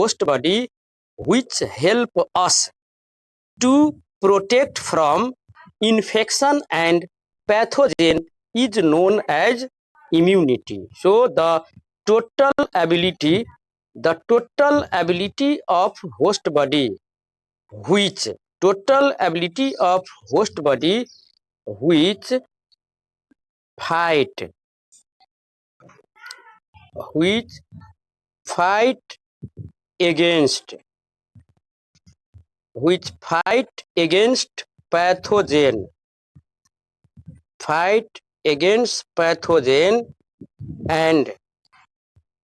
host body which help us to protect from infection and pathogen is known as immunity. So total ability the total ability of host body which total ability of host body which fight which fight against pathogen fight against pathogen and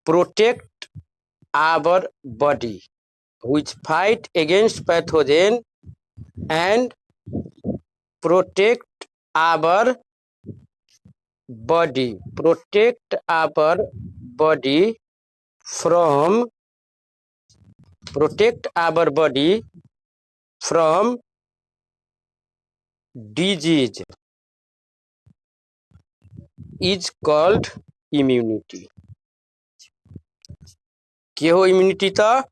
protect our body which fight against pathogen and protect our body from disease is called immunity. के हो immunity त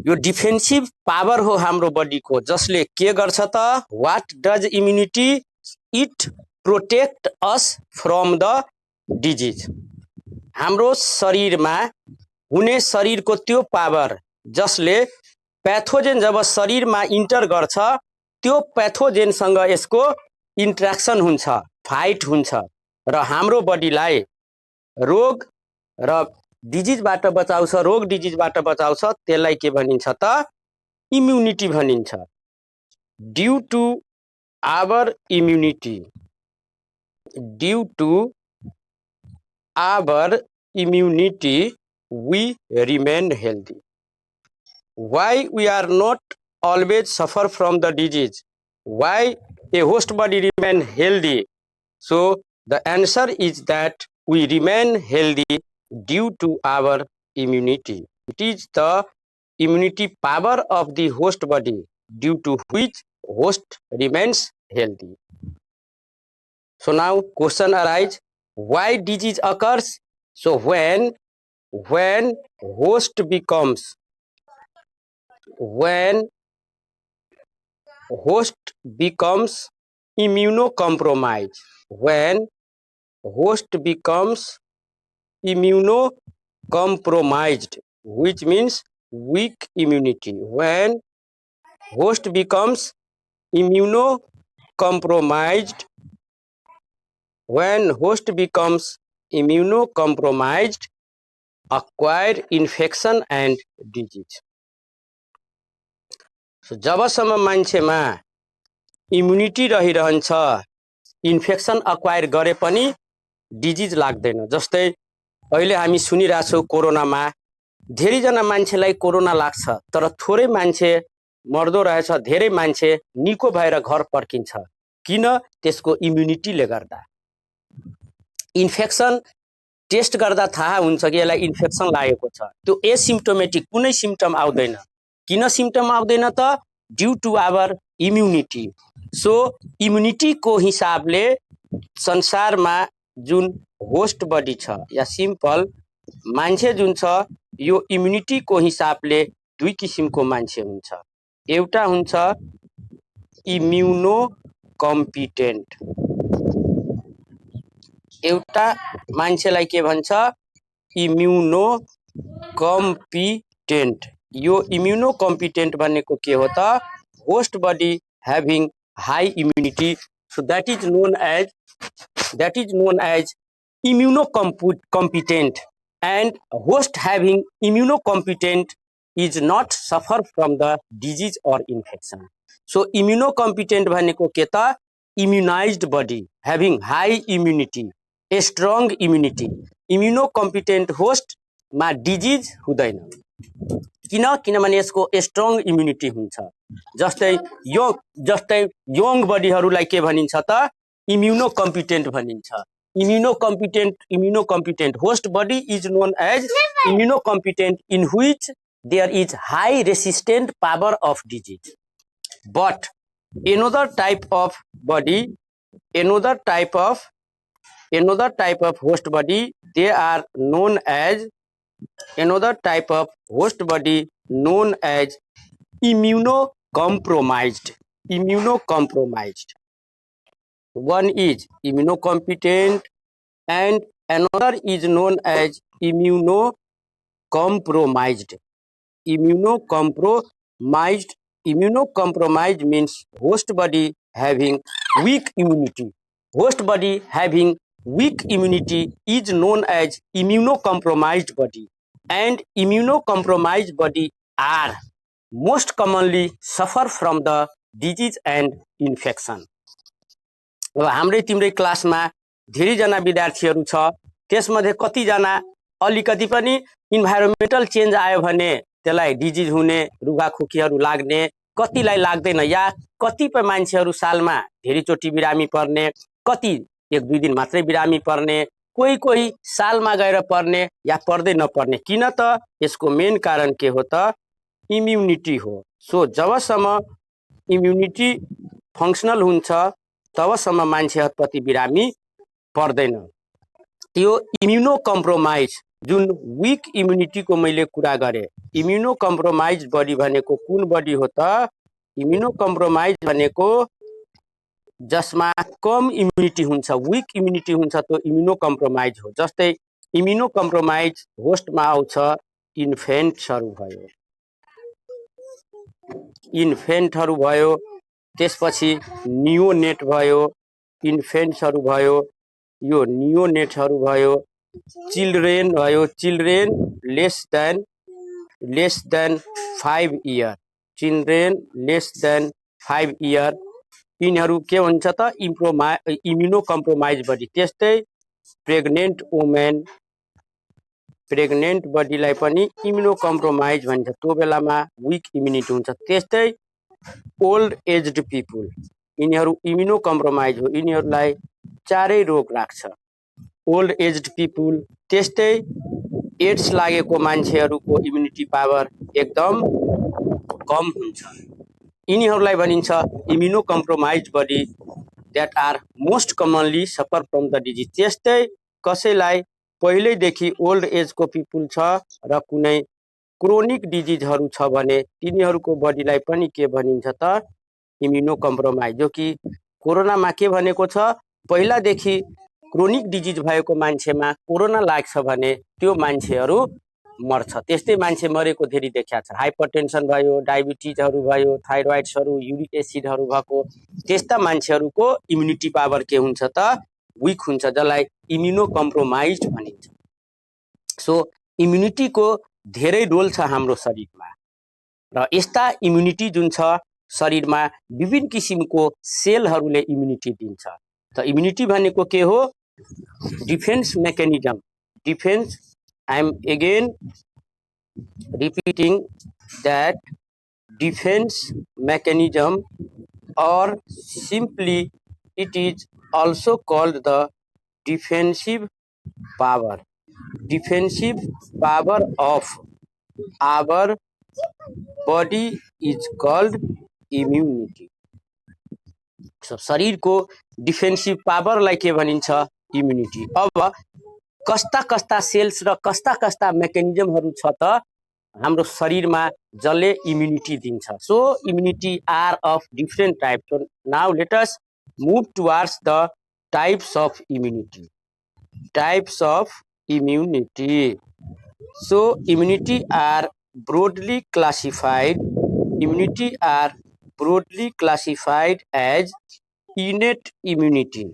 यो defensive power हो हाम्रो बडीको जसले के गर्छ त what does immunity it protect us from the disease हाम्रो शरीरमा हुने शरीरको त्यो पावर जसले पैथोजेन जब शरीरमा इन्टर गर्छ त्यो पैथोजेनसँग यसको इन्ट्र्याक्सन हुन्छ फाइट हुन्छ र हाम्रो बडीलाई रोग र डिजिजबाट बचाउँछ रोग डिजिजबाट बचाउँछ त्यसलाई के भनिन्छ त इम्युनिटी भनिन्छ due to our immunity we remain healthy. Why we are not always suffer from the disease? Why a host body remain healthy? So the answer is that we remain healthy due to our immunity. It is the immunity power of the host body due to which host remains healthy. So now question arises, why disease occurs? So when host becomes immunocompromised, when host becomes immunocompromised, which means weak immunity, when host becomes immunocompromised, acquire infection and disease. So जबसम्म मान्छेमा immunity रहिरहन्छ infection acquire गरे पनि disease लाग्दैन जस्तै अहिले हामी सुनिरहेछौँ कोरोनामा धेरैजना मान्छेलाई कोरोना लाग्छ तर थोरै मान्छे मर्दो रहेछ धेरै मान्छे निको भएर घर फर्किन्छ किन त्यसको इम्युनिटीले गर्दा इन्फेक्सन टेस्ट गर्दा थाहा हुन्छ कि यसलाई इन्फेक्सन लागेको छ त्यो एसिम्प्टोमेटिक कुनै सिम्पटम आउँदैन किन सिम्पटम आउँदैन त due to our immunity so इम्युनिटीको हिसाबले संसारमा जुन होस्ट बडी छ या सिम्पल मान्छे जुन छ यो इम्युनिटीको हिसाबले दुई किसिमको मान्छे हुन्छ एउटा हुन्छ इम्युनो कम्पिटेन्ट एउटा मान्छेलाई के भन्छ इम्युनो कम्पिटेन्ट यो इम्युनो कम्पिटेन्ट भनेको के हो त host body having high immunity so that is known as immunocompetent and host having immunocompetent is not suffer from the disease or infection so immunocompetent भनेको के त immunized body having high immunity a strong immunity immunocompetent host मा disease हुँदैन किनभने यसको strong immunity हुन्छ जस्तै young बडीहरूलाई के भनिन्छ त इम्युनोकम्पिटेन्ट भनिन्छ immunocompetent host body is known as immunocompetent in which there is high resistant power of disease but another type of host body they are known as another type of host body known as immunocompromised. Immunocompromised. One is immunocompetent and another is known as immunocompromised. Immunocompromised. Immunocompromised means host body having weak immunity. Host body having weak immunity is known as immunocompromised body, and immunocompromised body are most commonly suffer from the disease and infection. अब हाम्रै तिम्रै क्लासमा धेरैजना विद्यार्थीहरू छ, त्यसमध्ये कतिजना अलिकति पनि इन्भाइरोमेन्टल चेन्ज आयो भने त्यसलाई डिजिज हुने, रुगाखोकीहरू लाग्ने, कतिलाई लाग्दैन, या कतिपय मान्छेहरू सालमा धेरैचोटि बिरामी पर्ने, कति एक दुई दिन मात्रै बिरामी पर्ने, कोही कोही सालमा गएर पर्ने या पर्दै नपर्ने। किन त यसको मेन कारण के हो त इम्युनिटी हो। सो जबसम्म इम्युनिटी फङ्सनल हुन्छ तबसम्म मान्छेहरूप्रति बिरामी पर्दैन। यो इम्युनोकम्प्रोमाइज जुन विक इम्युनिटीको मैले कुरा गरेँ, इम्युनोकम्प्रोमाइज बडी भनेको कुन बडी हो त? इम्युनोकम्प्रोमाइज भनेको जसमा कम इम्युनिटी हुन्छ, विक इम्युनिटी हुन्छ, त्यो इम्युनोकम्प्रोमाइज हो। जस्तै इम्युनोकम्प्रोमाइज होस्टमा आउँछ इन्फेन्ट्सहरू भयो, इन्फेन्टहरू भयो, त्यसपछि नियोनेट भयो, इन्फेन्ट्सहरू भयो, यो नियोनेटहरू भयो, चिल्ड्रेन भयो, children less than 5 year, children less than 5 year, यिनीहरू के हुन्छ त इम्युनोकम्प्रोमाइज बडी। त्यस्तै प्रेग्नेन्ट वुमेन, प्रेग्नेन्ट बडीलाई पनि इम्युनोकम्प्रोमाइज भन्छ, त्यो बेलामा विक इम्युनिटी हुन्छ। त्यस्तै ओल्ड एज्ड पिपुल, यिनीहरू इम्युनोकम्प्रोमाइज हो, यिनीहरूलाई चारै रोग लाग्छ, ओल्ड एज्ड पिपुल। त्यस्तै एड्स लागेको मान्छेहरूको इम्युनिटी पावर एकदम कम हुन्छ, यिनीहरूलाई भनिन्छ immunocompromise body that are most commonly suffer from the disease. त्यस्तै कसैलाई पहिल्यैदेखि ओल्ड एजको पिपुल छ र कुनै क्रोनिक डिजिजहरू छ भने तिनीहरूको बडीलाई पनि के भनिन्छ त इम्युनोकम्प्रोमाइज। जो कि कोरोनामा के भनेको छ, पहिलादेखि क्रोनिक डिजिज भएको मान्छेमा कोरोना लाग्छ भने त्यो मान्छेहरू मर्छ। त्यस्तै मान्छे मरेको धेरै देखिया छ, हाइपरटेन्सन भयो, डायबिटिजहरू भयो, थाइरोइड्सहरू, युरिक एसिडहरू भएको त्यस्ता मान्छेहरूको इम्युनिटी पावर के हुन्छ त विक हुन्छ, जसलाई इम्युनोकम्प्रोमाइज भनिन्छ। सो इम्युनिटीको धेरै रोल छ हाम्रो शरीरमा, र यस्ता इम्युनिटी जुन छ शरीरमा विभिन्न किसिमको सेलहरूले इम्युनिटी दिन्छ। त इम्युनिटी भनेको के हो? Defence mechanism, defence, I am again repeating that defense mechanism, or simply it is also called the defensive power, defensive power of our body is called immunity. So शरीरको डिफेन्सिभ पावरलाई के भनिन्छ? Immunity. अब कस्ता कस्ता sales र कस्ता कस्ता मेकानिजमहरू छ त हाम्रो शरीरमा जसले इम्युनिटी दिन्छ? So immunity are of different types. So now let us move towards the types of immunity, types of immunity. So immunity are broadly classified, immunity are broadly classified as innate immunity,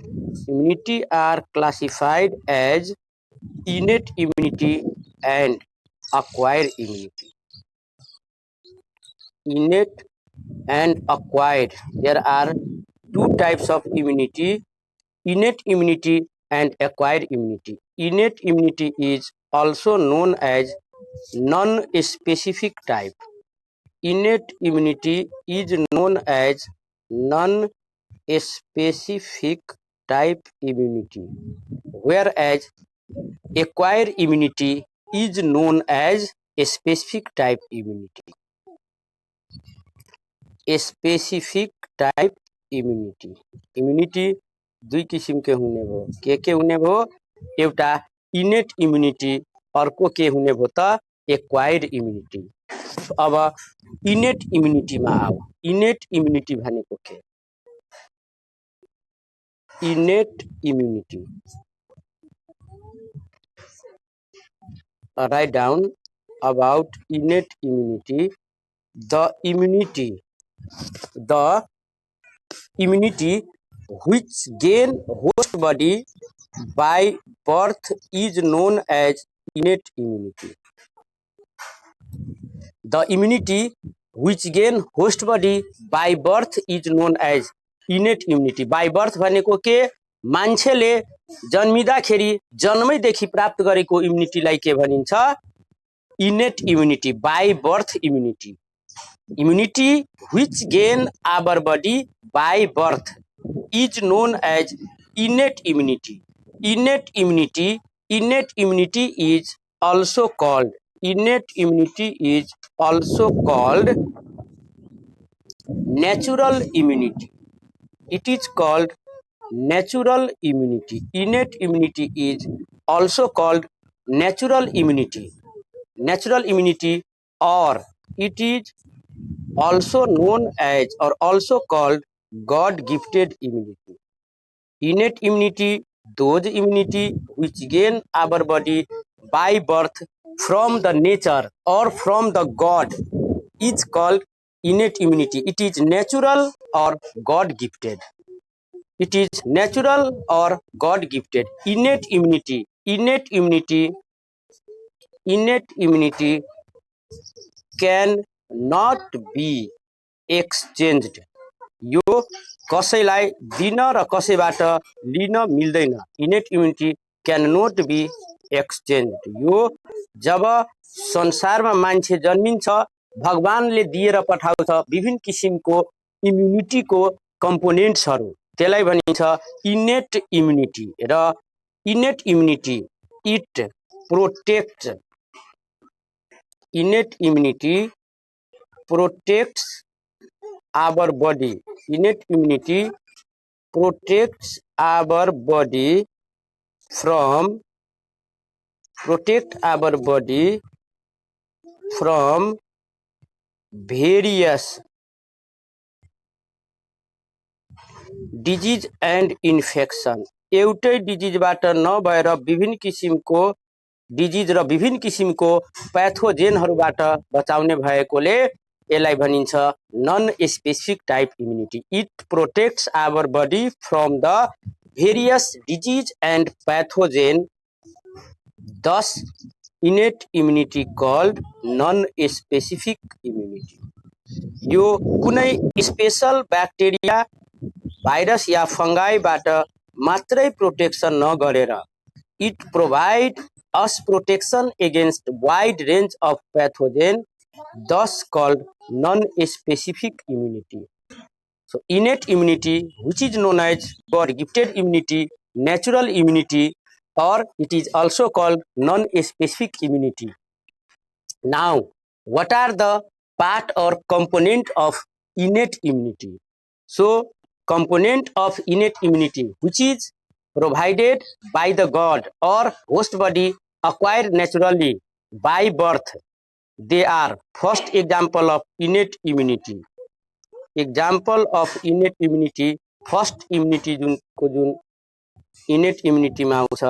immunity are classified as innate immunity and acquired immunity. Innate and acquired, there are two types of immunity, innate immunity and acquired immunity. Innate immunity is also known as non-specific type. Innate immunity is known as non-specific type immunity, whereas acquired immunity is known as a specific type immunity. A specific type immunity, immunity दुई किसिमके हुने भयो। के हुने भयो? एउटा innate immunity अर्को के हुने भयो त एक्वायर्ड इम्युनिटी। अब इनेट इम्युनिटीमा आऊ। इनेट इम्युनिटी भनेको के? इनेट immunity, write down about innate immunity. The immunity which gain host body by birth is known as innate immunity. The immunity which gain host body by birth is known as innate immunity. By birth भनेको के? मान्छेले जन्मिँदाखेरि जन्मैदेखि प्राप्त गरेको इम्युनिटीलाई के भनिन्छ? इनेट immunity, by birth immunity. Immunity which gain our body by birth is known as innate immunity. Innate immunity is also called natural immunity. It is called natural immunity. Innate immunity is also called natural immunity. Natural immunity, or it is also known as or also called God gifted immunity. Innate immunity, those immunity which gain our body by birth from the nature or from the God, is called innate immunity. It is natural or God gifted. It is natural or God gifted. Innate immunity can not be exchanged. यो कसैलाई दिन र कसैबाट लिन मिल्दैन। Innate immunity can not be exchange. यो जब संसारमा मान्छे जन्मिन्छ, भगवानले दिएर पठाउँछ विभिन्न किसिमको इम्युनिटीको कम्पोनेन्ट्सहरू, त्यसलाई भनिन्छ इनेट इम्युनिटी। र इनेट immunity it protects, इनेट immunity protects our body. Innate immunity protects our body from various disease and infection. एउटै डिजिजबाट नभएर विभिन्न किसिमको डिजिज र विभिन्न किसिमको प्याथोजेनहरूबाट बचाउने भएकोले यसलाई भनिन्छ non specific type immunity. It protects our body from the various disease and pathogen, thus innate immunity called non specific immunity. यो कुनै स्पेशल ब्याक्टेरिया, भाइरस या फंगाईबाट मात्रै प्रोटेक्सन नगरेर, it provide us protection against wide range of pathogen, thus called non-specific immunity. So innate immunity, which is known as God gifted immunity, natural immunity, or it is also called non-specific immunity. Now, what are the part or component of innate immunity? So component of innate immunity, which is provided by the God or host body, acquired naturally by birth, they are first example of innate immunity. Example of innate immunity, first immunity को जुन innate immunity मा आउँछ,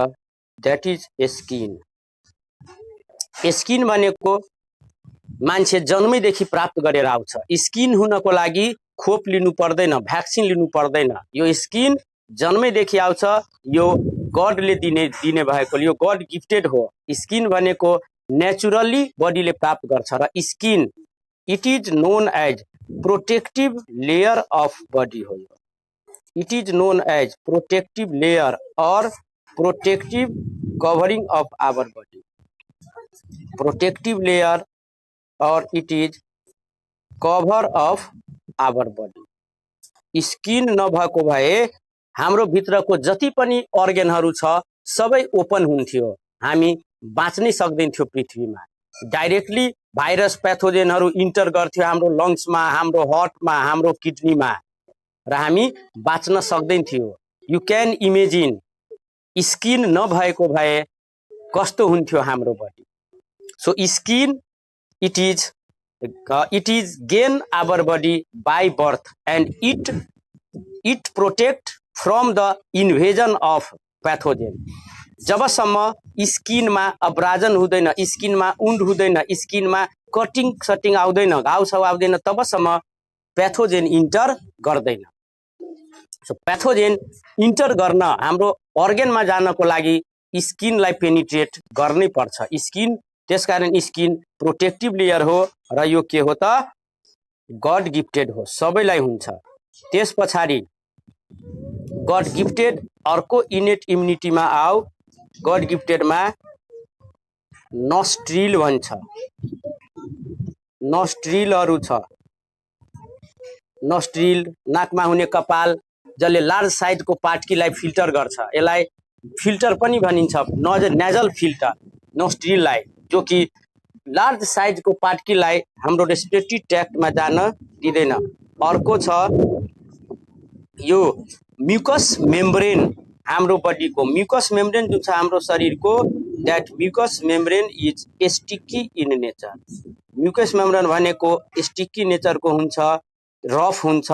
that is skin. Skin भनेको मान्छे जन्मैदेखि प्राप्त गरेर आउँछ। Skin हुनको लागि खोप लिनु पर्दैन, भ्याक्सिन लिनु पर्दैन। यो स्किन जन्मैदेखि आउँछ, यो गडले दिने भएकोले यो गड गिफ्टेड हो। स्किन भनेको नेचुरली बडीले प्राप्त गर्छ। र skin it is known as protective layer of body हो। It is known as protective layer or protective covering of our body. Protective layer or it is cover of our body. Skin नभएको भए हाम्रो भित्रको जति पनि अर्गनहरू छ सबै open हुन्थ्यो, हामी बाँच्नै सक्दैनथ्यो पृथ्वीमा। डाइरेक्टली भाइरस प्याथोजेनहरू इन्टर गर्थ्यो हाम्रो लङ्समा, हाम्रो हार्टमा, हाम्रो किडनीमा, र हामी बाँच्न सक्दैनथ्यो। यु क्यान इमेजिन स्किन नभएको भए कस्तो हुन्थ्यो हाम्रो body. So skin it is gain our body by birth and it protect from the invasion of pathogen. जबसम्म स्किनमा अब्राजन हुँदैन, स्किनमा उन्ड हुँदैन, स्किनमा कटिङ सटिङ आउँदैन, घाउ छाउ आउँदैन, तबसम्म प्याथोजेन इन्टर गर्दैन. सो प्याथोजेन इन्टर गर्न हाम्रो अर्गेनमा जानको लागि स्किनलाई पेनिट्रेट गर्नै पर्छ. स्किन, त्यसकारण स्किन प्रोटेक्टिभ लेयर हो र यो के हो त, गड गिफ्टेड हो, सबैलाई हुन्छ. त्यस पछाडि गड गिफ्टेड अर्को इनेट इम्युनिटीमा आऊ. गड गिफ्टेडमा नोस्ट्रिल भन्छ, नोस्ट्रिलहरू छ. नोस्ट्रिल नाकमा हुने कपाल, जसले लार्ज साइजको पार्टिकललाई फिल्टर गर्छ, यसलाई फिल्टर पनि भनिन्छ, नेजल फिल्टर. नोस्ट्रिललाई, जो कि लार्ज साइजको पार्टिकललाई हाम्रो रेस्पिरेटरी ट्र्याक्टमा जान दिँदैन. अर्को छ यो म्युकस मेम्ब्रेन. हाम्रो बडीको म्युकस मेम्ब्रेन जुन छ हाम्रो शरीरको, that mucous membrane is sticky in nature. Mucous membrane भनेको स्टिकी नेचरको हुन्छ, रफ हुन्छ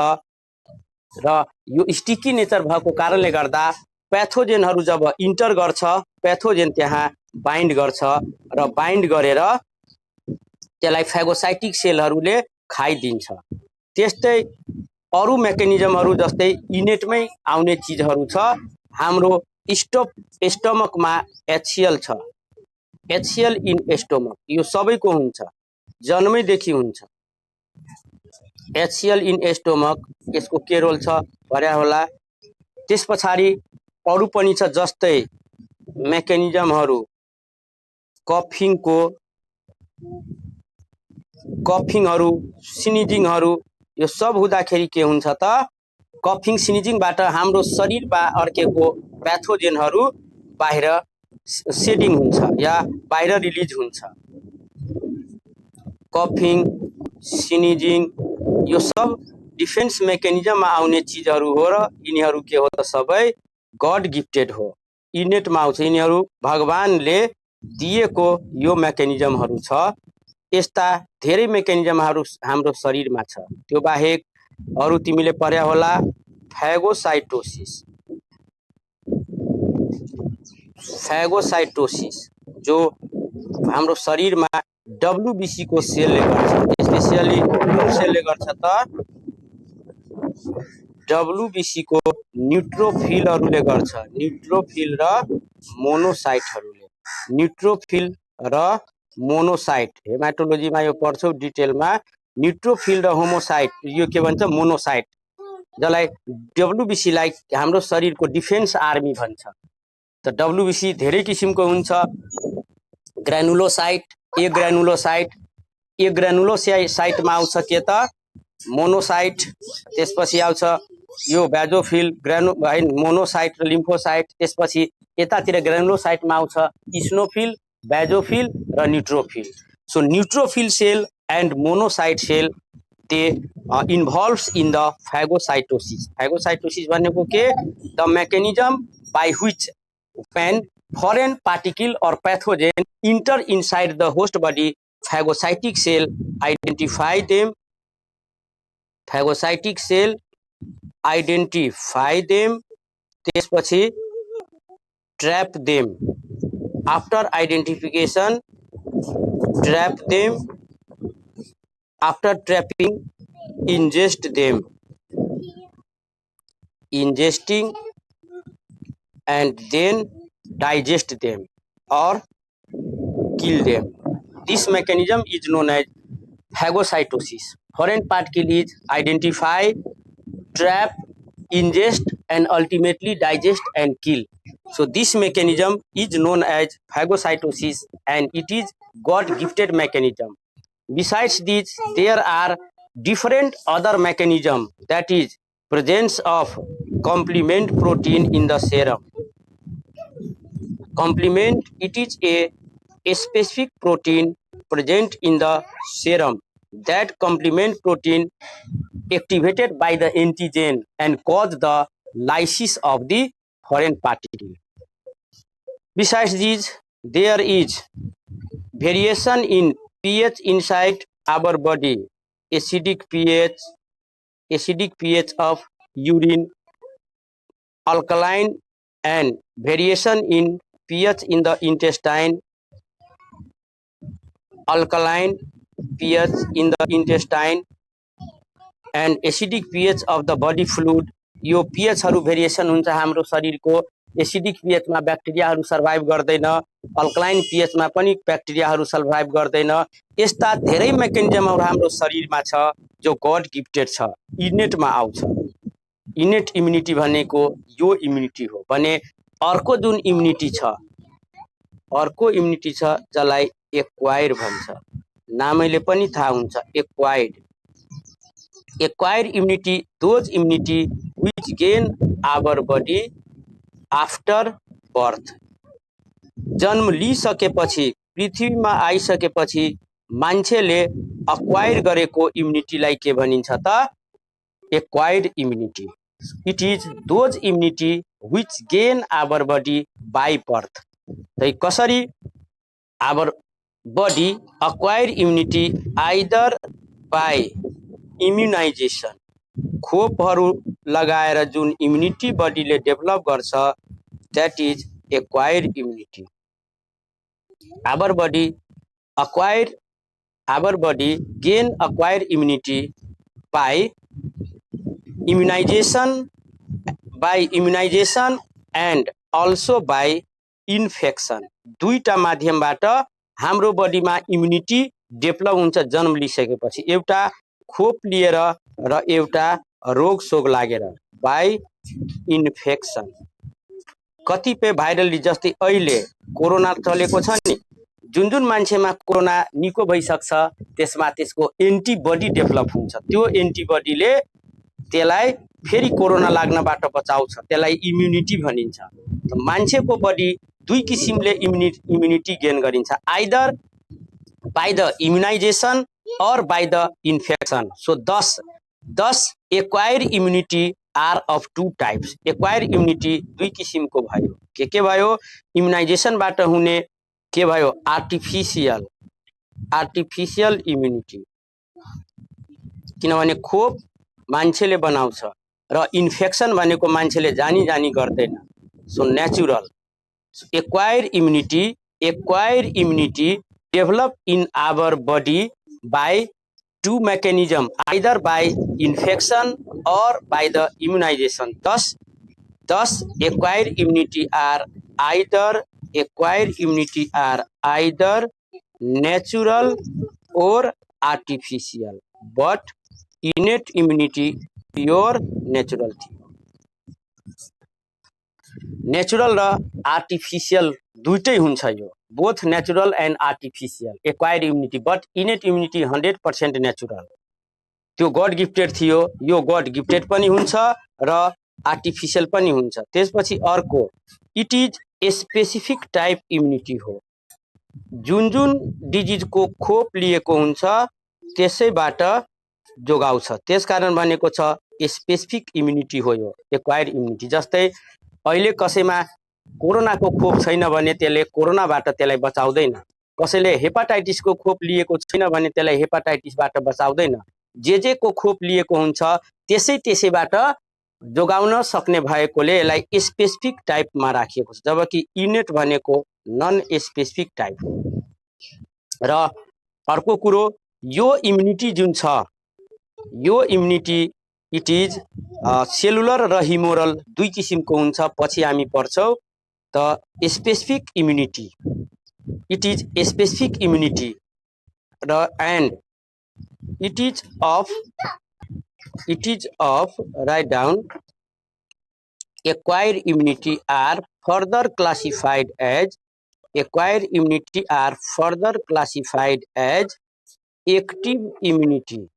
र यो स्टिकी नेचर भएको कारणले गर्दा प्याथोजेनहरू जब इन्टर गर्छ, प्याथोजेन त्यहाँ बाइन्ड गर्छ र बाइन्ड गरेर त्यसलाई फेगोसाइटिक सेलहरूले खाइदिन्छ. त्यस्तै अरू मेकानिजमहरू जस्तै इनेटमै आउने चिजहरू छ. हाम्रो स्टमकमा HCl छ, HCl इन स्टमक, यो सबैको हुन्छ, जन्मैदेखि हुन्छ. HCl इन स्टमक, यसको के रोल छ भन्या होला. त्यस पछाडि अरू पनि छ, जस्तै मेकानिजमहरू कफिङहरू, सिनिजिङहरू, यो सब हुँदाखेरि के हुन्छ त, कफिङ सिनिजिङबाट हाम्रो शरीरमा अड्केको प्याथोजेनहरू बाहिर सेडिङ हुन्छ या बाहिर रिलिज हुन्छ. कफिङ, सिनिजिङ, यो सब डिफेन्स मेकानिजममा आउने चिजहरू हो र यिनीहरू के हो त, सबै गड गिफ्टेड हो, इनेटमा आउँछ. यिनीहरू भगवानले दिएको यो मेकानिजमहरू छ. यस्ता धेरै मेकानिजमहरू हाम्रो शरीरमा छ. त्यो बाहेक अरू तिमीले पढ्या होला, फेगोसाइटोसिस. फेगोसाइटोसिस जो हाम्रो शरीरमा WBC को सेलले गर्छ. स्पेसियली कुन सेलले गर्छ त, WBC को न्युट्रोफिलहरूले गर्छ. न्युट्रोफिल र मोनोसाइटहरूले. न्युट्रोफिल र मोनोसाइट हेमाटोलोजीमा यो पढ्छौ डिटेलमा. न्युट्रोफिल र होमोसाइट, यो के भन्छ, मोनोसाइट, जसलाई WBC लाई हाम्रो शरीरको डिफेन्स आर्मी भन्छ. त WBC धेरै किसिमको हुन्छ. ग्रानुलोसाइट, ए ग्रानुलोसाइटमा आउँछ के त, मोनोसाइट. त्यसपछि आउँछ यो बेजोफिल, मोनोसाइट र लिम्फोसाइट. त्यसपछि यतातिर ग्रानुलोसाइटमा आउँछ इस्नोफिल, बेजोफिल र neutrophil. So neutrophil cell and monocyte cell, they involves in the phagocytosis. Phagocytosis भनेको के, the mechanism by which when foreign particle or pathogen enter inside the host body, phagocytic cell identify them. Phagocytic cell identify them. त्यसपछि trap them. After identification, trap them. After trapping, ingest them. Ingesting and then digest them or kill them. This mechanism is known as phagocytosis. Foreign particle is identify, trap, ingest and ultimately digest and kill. So this mechanism is known as phagocytosis and it is God gifted mechanism. Besides this, there are different other mechanisms, that is presence of complement protein in the serum. Complement, it is a specific protein present in the serum. That complement protein activated by the antigen and cause the lysis of the foreign particle. Besides these, there is variation in pH inside our body, acidic pH of urine, alkaline, and variation in pH in the intestine, alkaline pH in the intestine, and acidic pH of the body fluid. यो pHहरु variation हुन्छ हाम्रो शरीरको। Acidic pHमा ब्याक्टेरियाहरु survive गर्दैन, alkaline pHमा पनि ब्याक्टेरियाहरु survive गर्दैन। यस्ता धेरै मेकानिजमहरु हाम्रो शरीरमा छ जो गॉड गिफ्टेड छ, इनेटमा आउँछ। इनेट इम्युनिटी भनेको यो इम्युनिटी हो भने अर्को जुन इम्युनिटी छ, अर्को इम्युनिटी छ जसलाई एक्वायर्ड भन्छ। नामैले पनि थाहा हुन्छ acquired. Acquired immunity, those immunity which gain our body after birth. जन्म लिसकेपछि, पृथ्वीमा आइसकेपछि मान्छेले अक्वायर गरेको इम्युनिटीलाई के भनिन्छ त? Acquired immunity. It is those immunity which gain our body by birth. तै कसरी our body acquire immunity either by immunisation, खोपहरु लगाएर जुन इम्युनिटी बडीले डेभलप गर्छ, that is acquired immunity. Our body gain acquired immunity by immunization and also by infection। दुईटा माध्यमबाट हाम्रो बडीमा इम्युनिटी डेभलप हुन्छ जन्म लिसकेपछि। एउटा खोप लिएर र एउटा रोग सोग लागेर, बाई इन्फेक्सन। कतिपय भाइरल जस्तै अहिले कोरोना चलेको छ नि, जुन जुन मान्छेमा कोरोना निको भइसक्छ त्यसमा त्यसको एन्टिबडी डेभलप हुन्छ। त्यो एन्टिबडीले त्यसलाई फेरि कोरोना लाग्नबाट बचाउँछ, त्यसलाई इम्युनिटी भनिन्छ। मान्छेको बडी दुई किसिमले इम्युनिटी गेन गरिन्छ, either by the immunization or by the infection. So thus acquired immunity are of two types. Acquired immunity दुई किसिमको भयो। के भयो? इम्युनाइजेसन बाट हुने के भयो? Artificial immunity. किनभने खोप मान्छेले बनाउँछ र इन्फेक्सन भनेको मान्छेले जानी गर्दैन। So natural. Acquired immunity develop in our body by two mechanism, either by infection or by the immunization. Thus acquired immunity are either natural or artificial, but innate immunity pure natural thing। Natural र artificial दुईटै हुन्छ यो, both natural and artificial. Acquired immunity, but इनेट immunity 100% natural. त्यो God gifted थियो, यो God gifted पनि हुन्छ र आर्टिफिशियल पनि हुन्छ। त्यसपछि अर्को it is a specific type immunity हो। जुन जुन डिजिजको खोप लिएको हुन्छ त्यसैबाट जोगाउँछ, त्यसकारण भनेको छ स्पेसिफिक इम्युनिटी हो यो एक्वायर्ड इम्युनिटी। जस्तै अहिले कसैमा कोरोनाको खोप छैन भने त्यसले कोरोनाबाट त्यसलाई बचाउँदैन, कसैले हेपाटाइटिसको खोप लिएको छैन भने त्यसलाई हेपाटाइटिसबाट बचाउँदैन। जे को खोप लिएको हुन्छ त्यसैबाट जोगाउन सक्ने भएकोले यसलाई स्पेसिफिक टाइपमा राखिएको छ, जबकि इनेट भनेको नन स्पेसिफिक टाइप हो। र अर्को कुरो, यो इम्युनिटी जुन छ, यो इम्युनिटी इट इज सेलुलर र हिमोरल दुई किसिमको हुन्छ। पछि हामी पढ्छौँ त specific immunity, it is specific immunity र and it is of write down acquired immunity are further classified as active immunity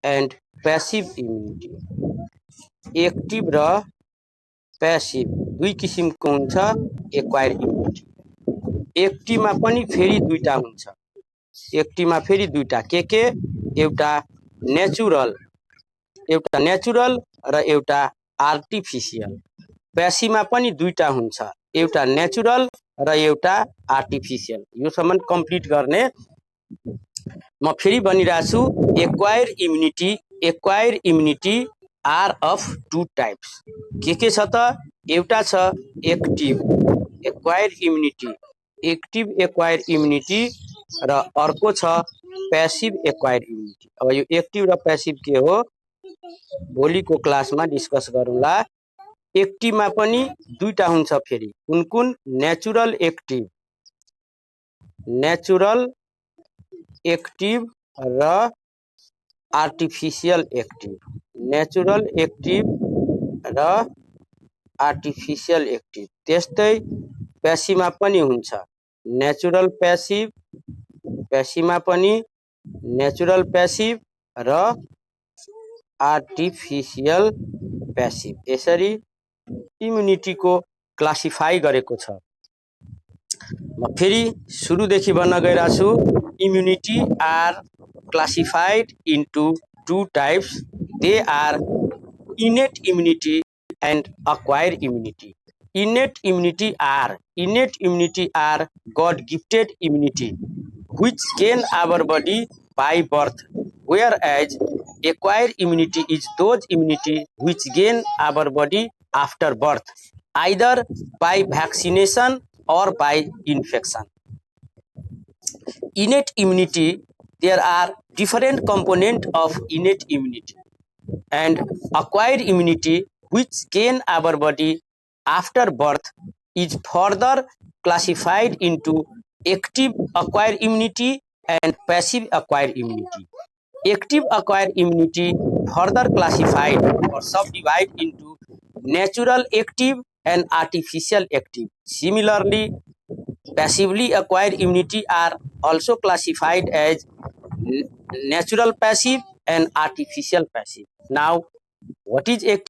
and passive immunity। Active र पैसिभ दुई किसिमको हुन्छ एक्वायर्ड इम्युनिटी। एक्टिभमा पनि फेरि दुईटा हुन्छ, एक्टिभमा फेरि दुईटा के एउटा नेचुरल र एउटा आर्टिफिशियल। पैसिभमा पनि दुईटा हुन्छ, एउटा नेचुरल र एउटा आर्टिफिसियल। यो सम्म कम्प्लिट गर्ने म फेरि भनिरहेको छु। Acquire immunity are of two types. के छ त? एउटा छ एक्टिभ एक्वायर इम्युनिटी र अर्को छ पैसिभ एक्वायर इम्युनिटी। अब यो एक्टिभ र पैसिभ के हो भोलिको क्लासमा डिस्कस गरौँला। एक्टिभमा पनि दुईटा हुन्छ फेरि, कुन कुन? नेचुरल एक्टिभ र आर्टिफिसियल एक्टिभ। नेचुरल एक्टिभ र आर्टिफिसियल एक्टिभ। त्यस्तै पैसिभमा पनि हुन्छ नेचुरल पैसिभ, पैसिभमा पनि नेचुरल पैसिभ र आर्टिफिसियल पैसिभ। यसरी इम्युनिटीको क्लासिफाई गरेको छ। म फेरि सुरुदेखि भन्न गइरहेको छु। Immunity are classified into two types. They are innate immunity and acquired immunity. Innate immunity are God gifted immunity which gain our body by birth, whereas acquired immunity is those immunity which gain our body after birth, either by vaccination or by infection. Innate immunity, there are different components of innate immunity, and acquired immunity which gain our body after birth is further classified into active acquired immunity and passive acquired immunity. Active acquired immunity further classified or subdivided into natural active and artificial active. Similarly, passively acquired immunity are also classified as natural passive and artificial passive. Now, what is active